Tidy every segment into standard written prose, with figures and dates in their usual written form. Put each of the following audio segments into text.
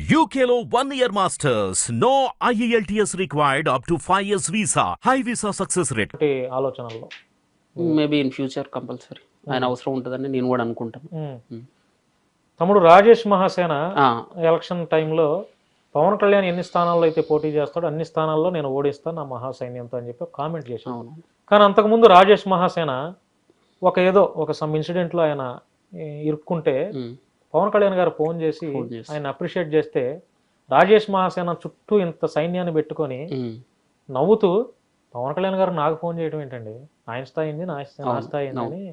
UKLO 1 year masters. No IELTS required up to 5 years visa. High visa success rate. ఒకటి ఆలోచనల్లో maybe in future compulsory ఆయన అవసరం ఉంటుందని నేను కూడా అనుకుంటాను. తమ్ముడు రాజేష్ మహాసేన ఆ, ఎలక్షన్ టైంలో పవన్ కళ్యాణ్ ఎన్ని స్థానాల్లో అయితే పోటీ చేస్తాడో అన్ని స్థానాల్లో నేను ఓడిస్తాను నా మహాసైన్యంతో అని చెప్పి కామెంట్ చేశాను. అవును. కానీ అంతకుముందు రాజేష్ మహాసేన ఒక సమ్ ఇన్సిడెంట్లో ఆయన ఇరుక్కుంటే ఉమ్, పవన్ కళ్యాణ్ గారు ఫోన్ చేసి ఫోన్ చేసి. ఆయన అప్రిషియేట్ చేస్తే రాజేష్ మహాసేన చుట్టూ ఇంత సైన్యాన్ని పెట్టుకొని ఉమ్, నవ్వుతూ పవన్ కళ్యాణ్ గారు నాకు ఫోన్ చేయడం ఏంటండి, ఆయన స్థాయి ఏంది నా స్థాయి ఏంది అని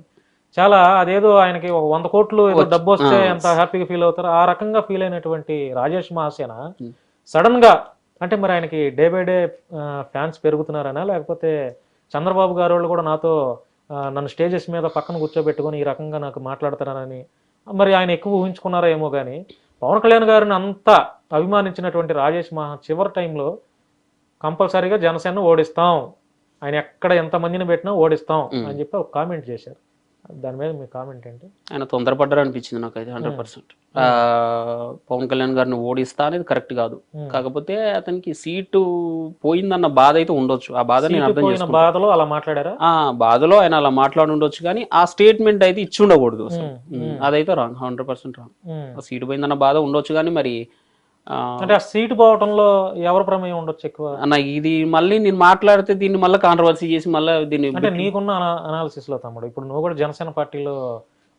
చాలా అదేదో ఆయనకి ఒక 100 కోట్లు ఏదో డబ్బు వస్తే ఎంత హ్యాపీగా ఫీల్ అవుతారో ఆ రకంగా ఫీల్ అయినటువంటి రాజేష్ మహాసేన సడన్ గా అంటే మరి ఆయనకి డే బై డే ఫ్యాన్స్ పెరుగుతున్నారనా లేకపోతే చంద్రబాబు గారు వాళ్ళు కూడా నాతో నన్ను స్టేజెస్ మీద పక్కన కూర్చోబెట్టుకొని ఈ రకంగా నాకు మాట్లాడతారని మరి ఆయన ఎక్కువ ఊహించుకున్నారో ఏమో కానీ పవన్ కళ్యాణ్ గారిని అంత అభిమానించినటువంటి రాజేష్ మహా చివరి టైంలో కంపల్సరీగా జనసేన ఓడిస్తాం, ఆయన ఎక్కడ ఎంతమందిని పెట్టినా ఓడిస్తాం అని చెప్పి ఒక కామెంట్ చేశారు. దాని మీద మీ కామెంట్ ఏంటి? ఆయన తొందరపడ్డారు అనిపించింది నాకైతే 100%. పవన్ కళ్యాణ్ గారిని ఓడిస్తా అనేది కరెక్ట్ కాదు. కాకపోతే అతనికి సీటు పోయిందన్న బాధ అయితే ఉండొచ్చు. ఆ బాధ నేను అర్థం పోయిన చేసుకుంటాను. బాధలో అలా మాట్లాడారా? ఆ బాధలో ఆయన అలా మాట్లాడి ఉండొచ్చు కానీ ఆ స్టేట్మెంట్ అయితే ఇచ్చి ఉండకూడదు అసలు. అదైతే రాంగ్, 100% రాంగ్. ఆ సీటు పోయిందన్న బాధ ఉండొచ్చు కానీ మరి అంటే ఆ సీటు పోవటంలో ఎవరి ప్రమేయం ఉండొచ్చు ఎక్కువ? అన్న ఇది మళ్ళీ నేను మాట్లాడితే దీన్ని మళ్ళీ కాంట్రవర్సీ చేసి మళ్ళీ దీన్ని అంటే నీకున్న అనాలిసిస్ లో తమ్ముడు, ఇప్పుడు నువ్వు కూడా జనసేన పార్టీలో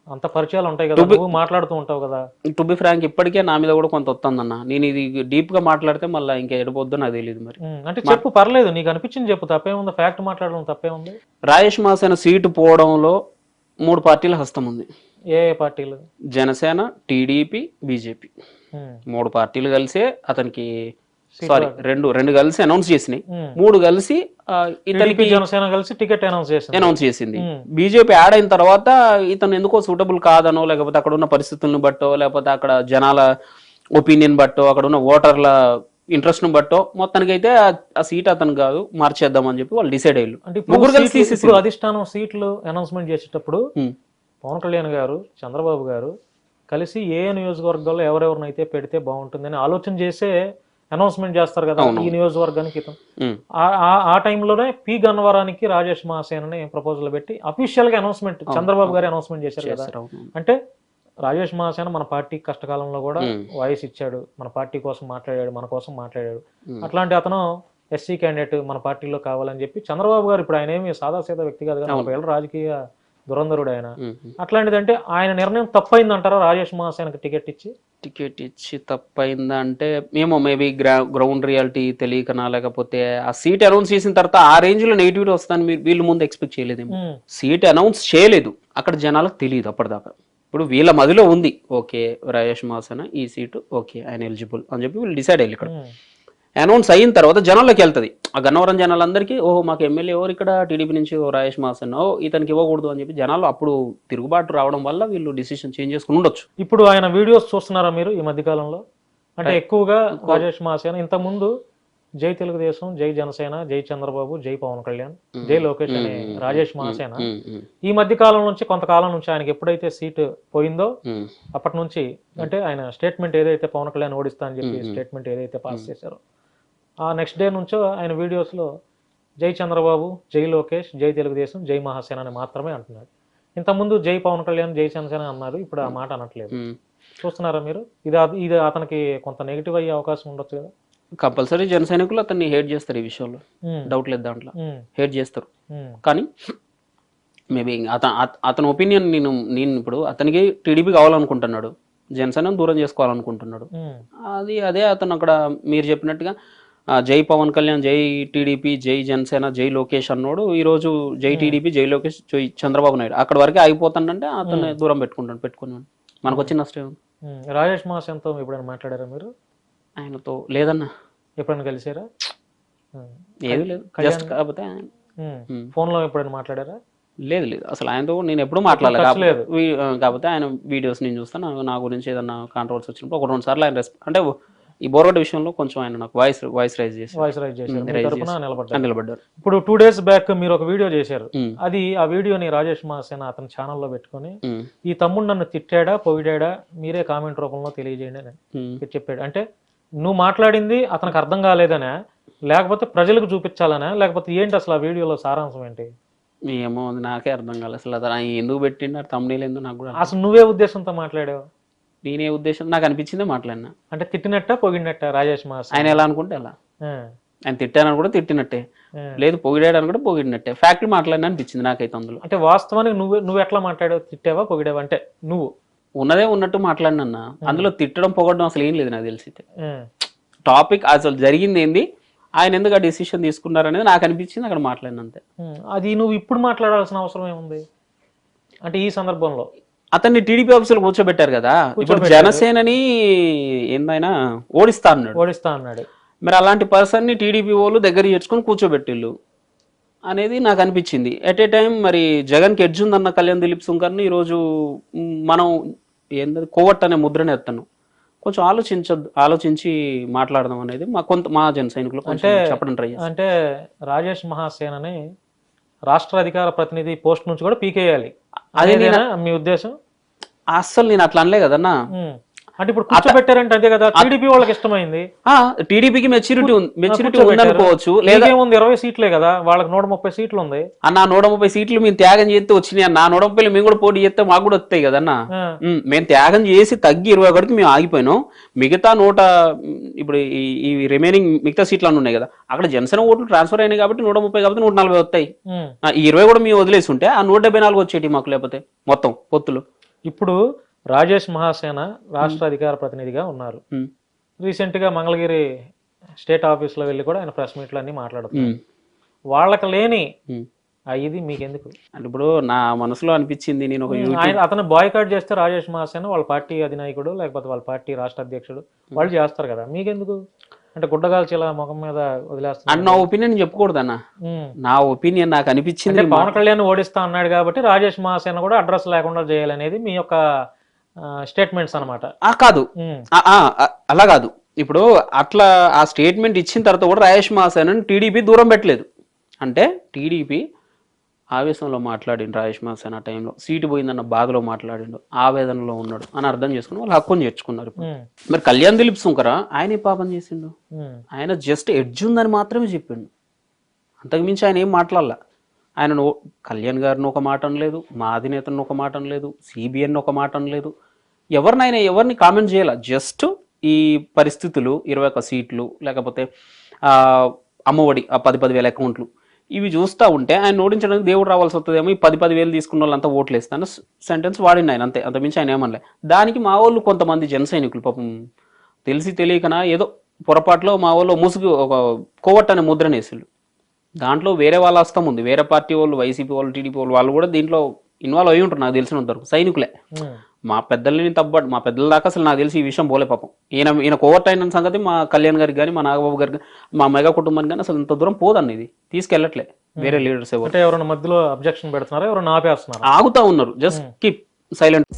అంత పరిచయాలు ఉంటాయి కదా, నువ్వు మాట్లాడుతూ ఉంటావు కదా. టు బి ఫ్రాంక్ ఇప్పటికే నా మీద కూడా కొంత వస్తుందన్న. నేను ఇది డీప్ గా మాట్లాడితే మళ్ళీ ఇంకా ఎడిపోద్దో నాకు తెలియదు. మరి అంటే చెప్పు, పర్లేదు, నీకు అనిపించింది చెప్పు, తప్పేముంది, ఫ్యాక్ట్ మాట్లాడడం తప్పేముంది. రాజేష్ మహాసేన సీటు పోవడంలో 3 పార్టీల హస్తం ఉంది. ఏ పార్టీలు? జనసేన, టీడీపీ, బీజేపీ 3 పార్టీలు కలిసే అతనికి రెండు కలిసి అనౌన్స్ చేసినాయి. 3 కలిసి ఇతనికి జనసేన కలిసి టికెట్ అనౌన్స్ చేసింది. బీజేపీ యాడ్ అయిన తర్వాత ఇతను ఎందుకో సూటబుల్ కాదనో లేకపోతే అక్కడ ఉన్న పరిస్థితులను బట్టో లేకపోతే అక్కడ జనాల ఒపీనియన్ బట్టో అక్కడ ఉన్న ఓటర్ల ఇంట్రెస్ట్ ను బట్టో మొత్తానికైతే ఆ సీట్ అతను కాదు మార్చేద్దామని చెప్పి వాళ్ళు డిసైడ్ అయ్యారు. ముగ్గురు కలిసి ఇప్పుడు అధిష్టానం సీట్లు అనౌన్స్మెంట్ చేసేటప్పుడు పవన్ కళ్యాణ్ గారు, చంద్రబాబు గారు కలిసి ఏ నియోజకవర్గాల్లో ఎవరెవరినైతే పెడితే బాగుంటుందని ఆలోచన చేసే అనౌన్స్మెంట్ చేస్తారు కదా ఈ నియోజకవర్గానికి. ఆ టైంలోనే పి గన్నవరానికి రాజేష్ మహాసేనని ప్రపోజల్ పెట్టి అఫీషియల్ గా అనౌన్స్మెంట్ చంద్రబాబు గారు అనౌన్స్మెంట్ చేశారు కదా. అంటే రాజేష్ మహాసేన మన పార్టీ కష్టకాలంలో కూడా వాయిస్ ఇచ్చాడు, మన పార్టీ కోసం మాట్లాడాడు, మన కోసం మాట్లాడాడు. అట్లాంటి అతను ఎస్సీ క్యాండిడేట్ మన పార్టీలో కావాలని చెప్పి చంద్రబాబు గారు, ఇప్పుడు ఆయన ఏమి సాదాసీదా వ్యక్తి కాదు కానీ 40 ఏళ్ళ రాజకీయ దురంధరుడు ఆయన. అట్లాంటిదంటే ఆయన నిర్ణయం తప్పైందంటారా రాజేష్ మహాసేనకి టికెట్ ఇచ్చి తప్పైందంటే ఏమో మేబీ గ్రౌండ్ రియాలిటీ తెలియకనా లేకపోతే ఆ సీట్ అనౌన్స్ చేసిన తర్వాత ఆ రేంజ్ లో నెగిటివిటీ వస్తుందని వీళ్ళు ముందు ఎక్స్పెక్ట్ చేయలేదేమో. సీట్ అనౌన్స్ చేయలేదు, అక్కడ జనాలకు తెలియదు అప్పటిదాకా. ఇప్పుడు వీళ్ళ మదిలో ఉంది ఓకే రాజేష్ మహాసేన ఈ సీటు ఓకే ఆయన ఎలిజిబుల్ అని చెప్పి వీళ్ళు డిసైడ్ అయ్యారు. ఇక్కడ అనౌన్స్ అయిన తర్వాత జనాల్లోకి వెళ్తుంది. ఆ గన్నవరం జనాలందరికీ ఓహో మాకు ఎమ్మెల్యే ఎవరు ఇక్కడ టీడీపీ నుంచి రాజేష్ మహాసేన, ఓ ఇతనికి ఇవ్వకూడదు అని చెప్పి జనాలు అప్పుడు తిరుగుబాటు రావడం వల్ల వీళ్ళు డిసిషన్ చేంజ్ చేసుకుని ఉండొచ్చు. ఇప్పుడు ఆయన వీడియోస్ చూస్తున్నారా మీరు ఈ మధ్యకాలంలో? అంటే ఎక్కువగా రాజేష్ మహాసేన ఇంతకుముందు జై తెలుగుదేశం, జై జనసేన, జై చంద్రబాబు, జై పవన్ కళ్యాణ్, జై లోకేష్ అనే రాజేష్ మహాసేన ఈ మధ్య కాలం నుంచి కొంతకాలం నుంచి ఆయనకి ఎప్పుడైతే సీటు పోయిందో అప్పటి నుంచి అంటే ఆయన స్టేట్మెంట్ ఏదైతే పవన్ కళ్యాణ్ ఓడిస్తా అని చెప్పి స్టేట్మెంట్ ఏదైతే పాస్ చేశారో ఆ నెక్స్ట్ డే నుంచో ఆయన వీడియోస్లో జై చంద్రబాబు, జై లోకేష్, జై తెలుగుదేశం, జై మహాసేన అని మాత్రమే అంటున్నాడు. ఇంతకుముందు జై పవన్ కళ్యాణ్, జై జనసేన అన్నారు, ఇప్పుడు ఆ మాట అనట్లేదు. చూస్తున్నారా మీరు? ఇది అతనికి కొంత నెగిటివ్ అయ్యే అవకాశం ఉండొచ్చు కదా. కంపల్సరీ జన సైనికులు అతన్ని హేట్ చేస్తారు, ఈ విషయంలో డౌట్ లేదు, దాంట్లో హేట్ చేస్తారు. కానీ మేబీ అతని ఒపీనియన్ నేను ఇప్పుడు అతనికి టీడీపీ కావాలనుకుంటున్నాడు, జనసేన దూరం చేసుకోవాలనుకుంటున్నాడు. అదే అతను అక్కడ మీరు చెప్పినట్టుగా జై పవన్ కళ్యాణ్, జై టీడీపీ, జై జనసేన, జై లోకేష్ అన్నాడు. ఈ రోజు జై టీడీపీ, జై లోకేష్, జై చంద్రబాబు నాయుడు అక్కడ వరకే ఆగిపోతాడంటే అతను దూరం పెట్టుకుని మనకు వచ్చిన నష్టం. రాజేష్ మహాసేనతో ఎప్పుడైనా మాట్లాడారా మీరు? ఆయనతో లేదన్నా. ఎప్పుడైనా కలిసారా? ఏది లేదు, జస్ట్ కాకపోతే ఫోన్ లో ఎప్పుడైనా మాట్లాడారా? లేదు అసలు ఆయనతో నేను ఎప్పుడు మాట్లాడలేదు. కాకపోతే ఆయన వీడియోస్ నేను చూస్తాను, నా గురించి ఏదన్నా కాంట్రవర్సీ వచ్చినప్పుడు 1-2 సార్లు ఆయన అంటే ఈ బోర్గడ్డ విషయంలో కొంచెం ఆయన నాకు వాయిస్ రైజ్ చేసి వాయిస్ రైజ్ చేశారు, మీ తరపున నిలబడ్డారు. ఇప్పుడు 2 days బ్యాక్ మీరు ఒక వీడియో చేశారు, అది ఆ వీడియోని రాజేష్ మహాసేన అతని ఛానల్లో పెట్టుకొని ఈ తమ్ముడు నన్ను తిట్టాడా పొగిడాడా మీరే కామెంట్ రూపంలో తెలియజేయండి అని చెప్పాడు. అంటే నువ్వు మాట్లాడింది అతనికి అర్థం కాలేదనా, లేకపోతే ప్రజలకు చూపించాలనా, లేకపోతే ఏంటి అసలు ఆ వీడియోలో సారాంశం ఏంటి? ఏమో నాకే అర్థం కాలేదు అసలు అది ఆయన ఎందుకు పెట్టిండు తమ్ముడీలు ఎందుకు నాకు కూడా. అసలు నువ్వే ఉద్దేశంతో మాట్లాడావు? నేనే ఉద్దేశం నాకు అనిపించిందే మాట్లాడినా. అంటే తిట్టినట్ట పొగిడినట్ట రాజేష్ మహాసేన? ఆయన ఎలా అనుకుంటే అలా. ఆయన తిట్టానని కూడా తిట్టినట్టే, లేదు పొగిడాడని కూడా పొగిడినట్టే. ఫ్యాక్టరీ మాట్లాడినా అనిపించింది నాకైతే అందులో. అంటే వాస్తవానికి నువ్వు ఎట్లా మాట్లాడావు? తిట్టావా పొగిడావా? అంటే నువ్వు ఉన్నదే ఉన్నట్టు మాట్లాడినన్నా, అందులో తిట్టడం పొగడడం అసలు ఏం లేదు నాకు తెలిసి. టాపిక్ అసలు జరిగింది ఏంది, ఆయన ఎందుకు ఆ డెసిషన్ తీసుకున్నారనేది నాకు అనిపించింది, అక్కడ మాట్లాడినంతే. అది నువ్వు ఇప్పుడు మాట్లాడాల్సిన అవసరం ఏముంది అంటే ఈ సందర్భంలో? అతన్ని టీడీపీ ఆఫీసులో కూర్చోబెట్టారు కదా, ఇప్పుడు జనసేనని ఏందైనా ఓడిస్తా అన్నాడు. మరి అలాంటి పర్సన్ ని టీడీపీ వాళ్ళు దగ్గర చేర్చుకొని కూర్చోబెట్టిళ్ళు అనేది నాకు అనిపించింది. ఎట్ ఏ టైం మరి జగన్ కి ఎడ్జ్ ఉందన్న కళ్యాణ్ దిలీప్ సుంకర్ని ఈరోజు మనం ఏంటది కోవట్ అనే ముద్రని ఎత్తాను. కొంచెం ఆలోచించి మాట్లాడదాం అనేది మా జన సైనికులు చెప్పడం ట్రై చేస్తాం. అంటే రాజేష్ మహాసేనని రాష్ట్ర అధికార ప్రతినిధి పోస్ట్ నుంచి కూడా పీకేయాలి అదే మీ ఉద్దేశం? అస్సలు నేను అట్లా అనలే కదన్నా. అంటే ఇప్పుడు కూర్చోబెట్టారంటే అదే కదా టీడీపీ వాళ్ళకి ఇష్టమైంది. టీడీపీకి మెచ్యూరిటీ ఉందనుకోవచ్చు, లేదా 20 సీట్లే కదా, వాళ్ళకి 130 సీట్లు ఉంది అన్న. 130 సీట్లు మేము త్యాగం చేస్తే వచ్చినాయి అన్న. 130 మేము కూడా పోటీ చేస్తే మాకు కూడా వస్తాయి కదన్నా. మేము త్యాగం చేసి తగ్గి 21కి మేము ఆగిపోయినాం. మిగతా ఇప్పుడు ఈ రిమైనింగ్ మిగతా సీట్లు అన్నీ ఉన్నాయి కదా, అక్కడ జనసేన ఓట్లు ట్రాన్స్ఫర్ అయినాయి కాబట్టి 130 కాబట్టి 140 వస్తాయి. ఈ 20 కూడా మేము వదిలేసి ఉంటే ఆ 174 వచ్చేటి మాకు, లేకపోతే మొత్తం పొత్తులు. ఇప్పుడు రాజేష్ మహాసేన రాష్ట్ర అధికార ప్రతినిధిగా ఉన్నారు. రీసెంట్ గా మంగళగిరి స్టేట్ ఆఫీస్ లో వెళ్ళి కూడా ఆయన ప్రెస్ మీట్లు అన్ని మాట్లాడుతున్నారు. వాళ్ళకి లేని ఇది మీకెందుకు అంటే ఇప్పుడు నా మనసులో అనిపించింది, నేను అతను బాయ్కాట్ చేస్తే రాజేష్ మహాసేన వాళ్ళ పార్టీ అధినాయకుడు లేకపోతే వాళ్ళ పార్టీ రాష్ట్ర అధ్యక్షుడు వాళ్ళు చేస్తారు కదా, మీకెందుకు? అంటే గుడ్డగాల్చి ఇలా ముఖం మీద వదిలేస్తారు. నా ఒపీనియన్ చెప్పకూడదన్నా, నా ఒపీనియన్ నాకు అనిపించింది. పవన్ కళ్యాణ్ ఓడిస్తా అన్నాడు కాబట్టి రాజేష్ మహాసేన కూడా అడ్రస్ లేకుండా చేయాలనేది మీ యొక్క స్టేట్మెంట్స్ అన్నమాట. కాదు, అలా కాదు. ఇప్పుడు అట్లా ఆ స్టేట్మెంట్ ఇచ్చిన తర్వాత కూడా రాజేష్ మహాసేనని టీడీపీ దూరం పెట్టలేదు. అంటే టీడీపీ ఆవేశంలో మాట్లాడిండు రాజేష్ మహాసేన ఆ టైంలో, సీటు పోయిందన్న బాధలో మాట్లాడిండు, ఆవేదనలో ఉన్నాడు అని అర్థం చేసుకుని వాళ్ళు హక్కుని చేర్చుకున్నారు. మరి కళ్యాణ్ దిలీప్ సుంకర ఆయన ఏ పాపం చేసిండు? ఆయన జస్ట్ ఎడ్జ్ ఉందని మాత్రమే చెప్పిండు, అంతకుమించి ఆయన ఏం మాట్లాడాల. ఆయన కళ్యాణ్ గారిని ఒక మాట అనలేదు, మా అధినేతను ఒక మాట అనలేదు, సిబిఎన్ ఒక మాట అనలేదు, ఎవరిని కామెంట్ చేయాల. జస్ట్ ఈ పరిస్థితులు 21 సీట్లు లేకపోతే అమ్మఒడి ఆ 10,000 అకౌంట్లు ఇవి చూస్తూ ఉంటే ఆయన ఓడించడానికి దేవుడు రావాల్సి వస్తుందేమో, ఈ 10,000 తీసుకున్న వాళ్ళంతా ఓట్లు వేస్తాను సెంటెన్స్ వాడింది ఆయన, అంతే. అంతమించి ఆయన ఏమనలే. దానికి మా వాళ్ళు కొంతమంది జన సైనికులు పాపం తెలిసి తెలియకనా ఏదో పొరపాటులో మా వాళ్ళు ముసుగు ఒక కోవట్ అనే ముద్రనేసిళ్ళు. దాంట్లో వేరే వాళ్ళ హస్తం ఉంది, వేరే పార్టీ వాళ్ళు, వైసీపీ వాళ్ళు, టీడీపీ వాళ్ళు కూడా దీంట్లో ఇన్వాల్వ్ అయ్యి ఉంటారు నాకు తెలిసినంత వరకు, సైనికులే. మా పెద్దల్ని తప్పబడి మా పెద్దల దాకా అసలు నాకు తెలిసి ఈ విషయం పోలే పాపం. ఈయన కోవర్ట్ అయిన సంగతి మా కళ్యాణ్ గారికి కానీ, మా నాగబాబు గారికి, మా మెగా కుటుంబానికి కానీ అసలు ఇంత దూరం పోదన్న, ఇది తీసుకెళ్ళట్లే వేరే లీడర్స్ ఎవరు. ఎవరైనా మధ్యలో అబ్జెక్షన్ పెడుతున్నారా, ఎవరైనా ఆపేస్తున్నారా? ఆగుతా ఉన్నారు, జస్ట్ కీప్ సైలెంట్.